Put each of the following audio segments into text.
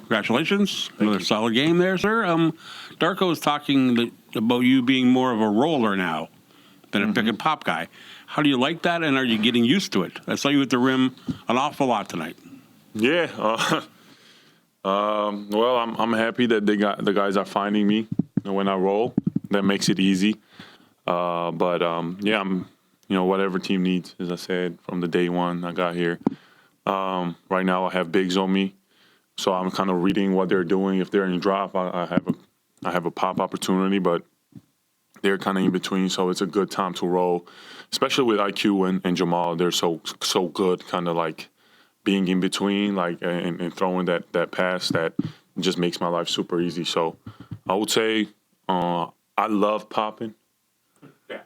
Congratulations. Another solid game there, sir. Darko was talking about you being more of a roller now than a pick and pop guy. How do you like that, and are you getting used to it? I saw you at the rim an awful lot tonight. Yeah. Well, I'm happy that the guys are finding me when I roll. That makes it easy. But yeah, I'm whatever team needs, as I said from the day one I got here. Right now I have bigs on me, so I'm kind of reading what they're doing. If they're in drop, I have a pop opportunity, but they're kind of in between, so it's a good time to roll, especially with IQ and Jamal. They're so good, kind of like being in between, like and throwing that pass that just makes my life super easy. So I would say I love popping. Yeah.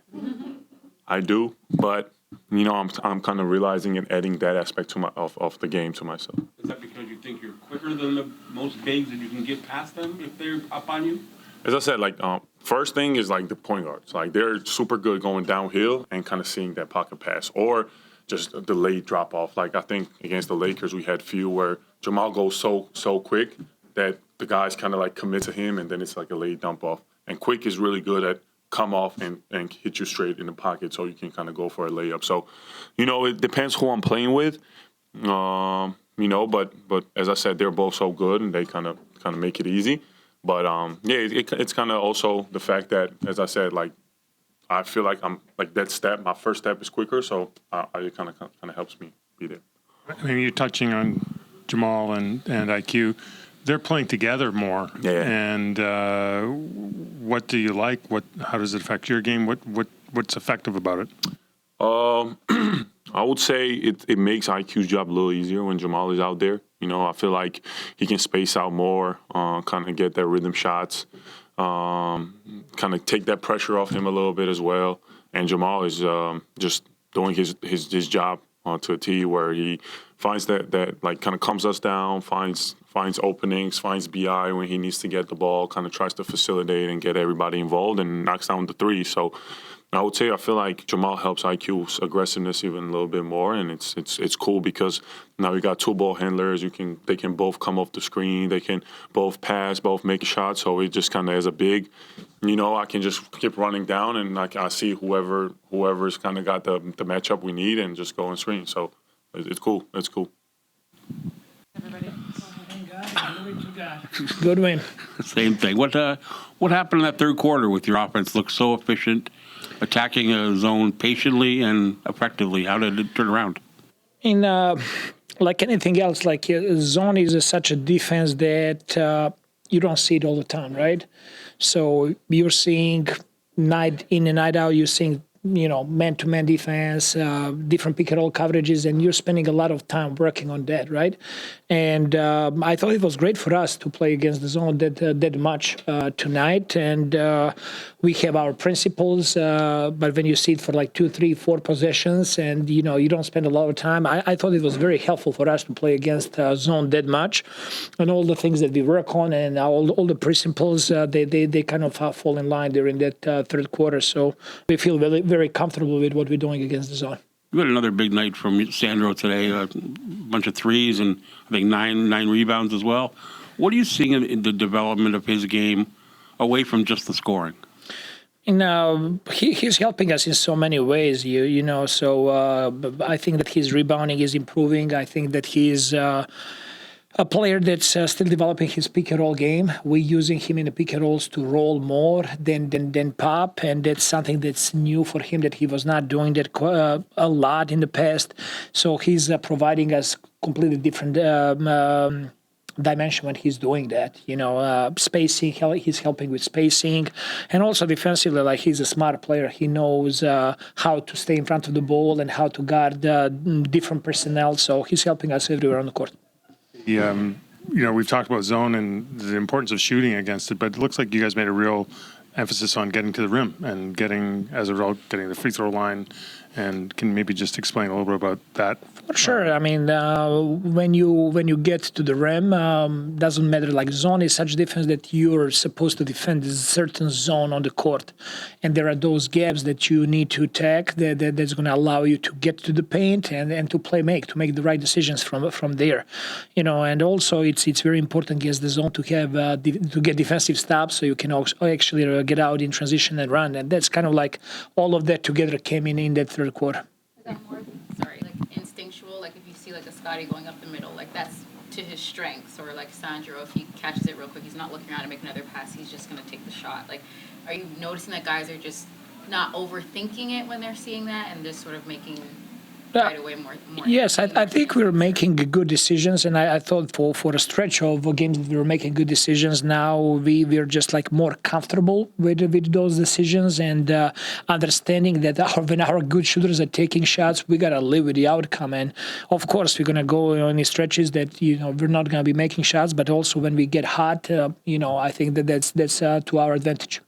I do, but I'm kind of realizing and adding that aspect of the game to myself. Is that because you think you're quicker than the most bigs and you can get past them if they're up on you? As I said, like first thing is like the point guards. Like they're super good going downhill and kind of seeing that pocket pass or just a delayed drop off. Like I think against the Lakers we had few where Jamal goes so quick that the guys kind of like commit to him and then it's like a late dump off. And Quick is really good at come off and hit you straight in the pocket so you can kind of go for a layup. So, it depends who I'm playing with. But as I said, they're both so good and they kind of make it easy. But it's kind of also the fact that, as I said, like I feel like I'm like that step. My first step is quicker, so it kind of helps me be there. I mean, you're touching on Jamal and IQ. They're playing together more. Yeah. And what do you like? How does it affect your game? What's effective about it? I would say it makes IQ's job a little easier when Jamal is out there. I feel like he can space out more, kind of get that rhythm shots, kind of take that pressure off him a little bit as well. And Jamal is just doing his job to a T where he finds that like kind of comes us down, finds openings, finds BI when he needs to get the ball, kind of tries to facilitate and get everybody involved and knocks down the three. So I would say I feel like Jamal helps IQ's aggressiveness even a little bit more, and it's cool because now we got two ball handlers. They can both come off the screen, they can both pass, both make shots. So it just kind of as a big, I can just keep running down and I see whoever's kind of got the matchup we need and just go and screen. So it's cool. It's cool. Everybody. Good win. Same thing. What happened in that third quarter with your offense? Looked so efficient, attacking a zone patiently and effectively. How did it turn around? Like anything else, like zone is such a defense that you don't see it all the time, right? So you're seeing night in and night out. You're seeing man-to-man defense, different pick-and-roll coverages, and you're spending a lot of time working on that, right? And I thought it was great for us to play against the zone that much tonight. And we have our principles, but when you see it for like 2, 3, 4 possessions and, you don't spend a lot of time, I thought it was very helpful for us to play against zone that much. And all the things that we work on and all the principles, they kind of fall in line during that third quarter. So we feel very, very comfortable with what we're doing against the zone. You had another big night from Sandro today, a bunch of threes and I think nine rebounds as well. What are you seeing in the development of his game away from just the scoring? He's helping us in so many ways, so I think that his rebounding is improving. I think that he's a player that's still developing his pick-and-roll game. We're using him in the pick-and-rolls to roll more than pop, and that's something that's new for him that he was not doing that a lot in the past. So he's providing us completely different dimension when he's doing that. Spacing, he's helping with spacing, and also defensively, like he's a smart player. He knows how to stay in front of the ball and how to guard different personnel. So he's helping us everywhere on the court. We've talked about zone and the importance of shooting against it, but it looks like you guys made a real emphasis on getting to the rim and getting the free throw line And can you maybe just explain a little bit about that? Sure. I mean, when you get to the rim, doesn't matter. Like zone is such defense that you're supposed to defend a certain zone on the court, and there are those gaps that you need to attack. That's going to allow you to get to the paint and to make the right decisions from there. And also it's very important against the zone to have to get defensive stops, so you can actually get out in transition and run. And that's kind of like all of that together came in that third quarter. Is that more, like instinctual? Like if you see like a Scotty going up the middle, like that's to his strengths, or like Sandro, if he catches it real quick, he's not looking around to make another pass, he's just going to take the shot. Like, are you noticing that guys are just not overthinking it when they're seeing that and just sort of making right away more Yes, I think we're making good decisions, and I thought for a stretch of games we were making good decisions. Now we're just like more comfortable with those decisions, and understanding that when our good shooters are taking shots, we gotta live with the outcome. And of course, we're gonna go on these stretches that we're not gonna be making shots, but also when we get hot, I think that's to our advantage.